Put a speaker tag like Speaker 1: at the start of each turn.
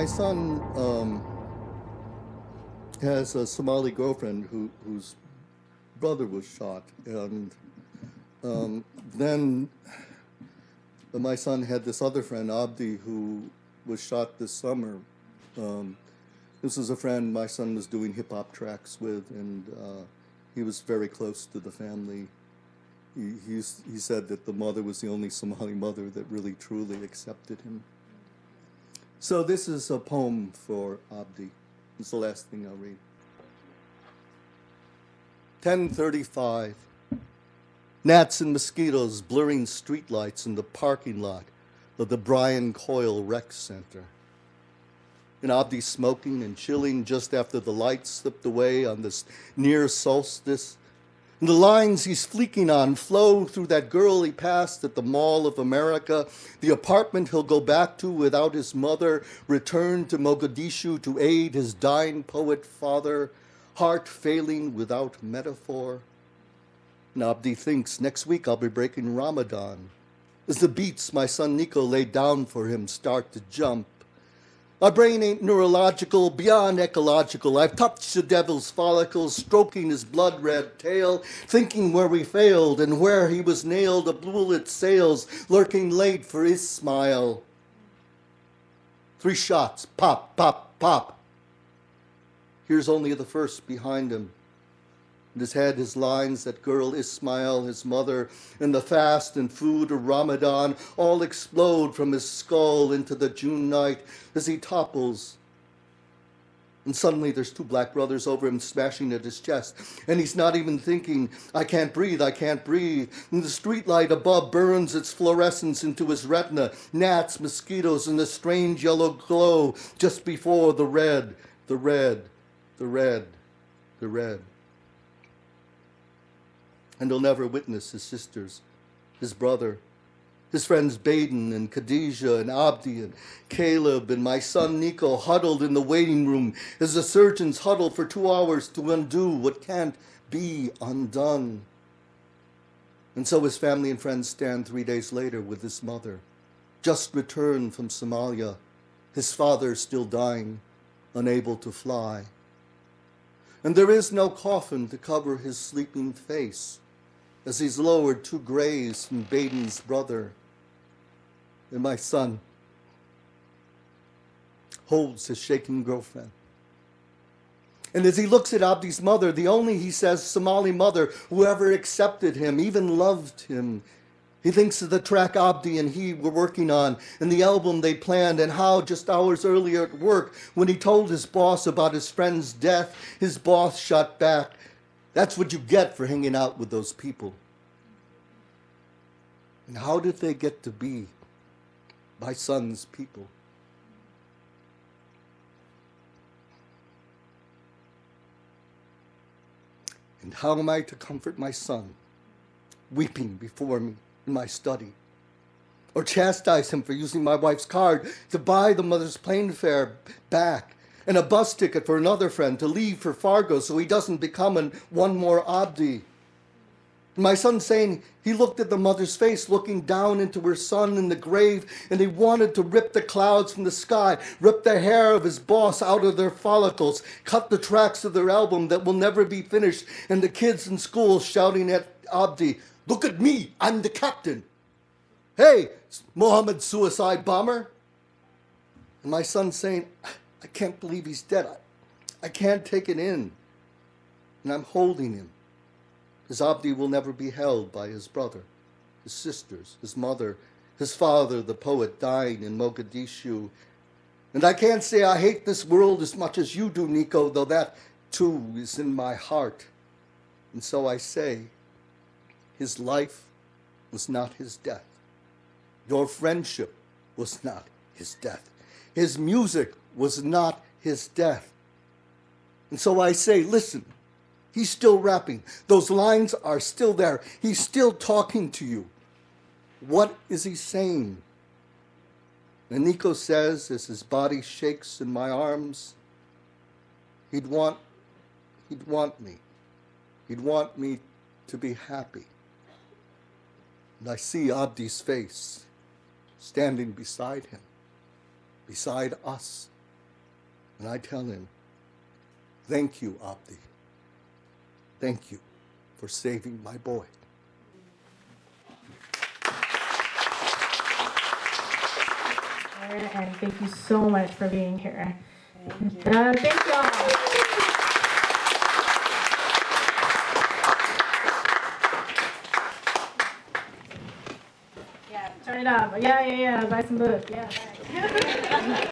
Speaker 1: my son has a Somali girlfriend whose brother was shot, and then my son had this other friend, Abdi, who was shot this summer. This is a friend my son was doing hip-hop tracks with, and he was very close to the family. He said that the mother was the only Somali mother that really truly accepted him. So this is a poem for Abdi. It's the last thing I'll read. 10:35. Gnats and mosquitoes blurring streetlights in the parking lot of the Brian Coyle Rec Center. And Abdi smoking and chilling just after the lights slipped away on this near solstice. And the lines he's fleeking on flow through that girl he passed at the Mall of America, the apartment he'll go back to without his mother, return to Mogadishu to aid his dying poet father, heart failing without metaphor. And Abdi thinks, next week I'll be breaking Ramadan, as the beats my son Nico laid down for him start to jump. My brain ain't neurological, beyond ecological. I've touched the devil's follicles, stroking his blood-red tail, thinking where we failed and where he was nailed a bullet sails, lurking late for his smile. 3 shots, pop, pop, pop. Here's only the first behind him. In his head, his lines, that girl Ismail, his mother, and the fast and food of Ramadan all explode from his skull into the June night as he topples. And suddenly there's 2 black brothers over him smashing at his chest. And he's not even thinking, I can't breathe, I can't breathe. And the streetlight above burns its fluorescence into his retina. Gnats, mosquitoes, and the strange yellow glow just before the red, the red, the red, the red. And he'll never witness his sisters, his brother, his friends Baden and Khadijah and Abdi and Caleb and my son Nico huddled in the waiting room as the surgeons huddle for 2 hours to undo what can't be undone. And so his family and friends stand 3 days later with his mother, just returned from Somalia, his father still dying, unable to fly. And there is no coffin to cover his sleeping face, as he's lowered 2 graves from Baden's brother. And my son holds his shaking girlfriend. And as he looks at Abdi's mother, the only, he says, Somali mother who ever accepted him, even loved him, he thinks of the track Abdi and he were working on and the album they planned, and how just hours earlier at work, when he told his boss about his friend's death, his boss shot back, "That's what you get for hanging out with those people." And how did they get to be my son's people? And how am I to comfort my son, weeping before me in my study? Or chastise him for using my wife's card to buy the mother's plane fare back, and a bus ticket for another friend to leave for Fargo so he doesn't become one more Abdi? My son saying he looked at the mother's face, looking down into her son in the grave, and he wanted to rip the clouds from the sky, rip the hair of his boss out of their follicles, cut the tracks of their album that will never be finished, and the kids in school shouting at Abdi, "Look at me, I'm the captain. Hey, Mohammed suicide bomber." And my son saying, "I can't believe he's dead. I can't take it in." And I'm holding him, because Abdi will never be held by his brother, his sisters, his mother, his father, the poet, dying in Mogadishu. And I can't say I hate this world as much as you do, Nico, though that too is in my heart. And so I say, his life was not his death. Your friendship was not his death. His music was not his death. And so I say, listen, he's still rapping. Those lines are still there. He's still talking to you. What is he saying? And Nico says, as his body shakes in my arms, he'd want me. He'd want me to be happy. And I see Abdi's face standing beside him, beside us, And I tell him, thank you, Abdi. Thank you for saving my boy.
Speaker 2: And thank you so much for being here.
Speaker 3: Thank you.
Speaker 2: Thank y'all.
Speaker 3: Yeah.
Speaker 2: Turn it up. Yeah. Buy some books. Yeah.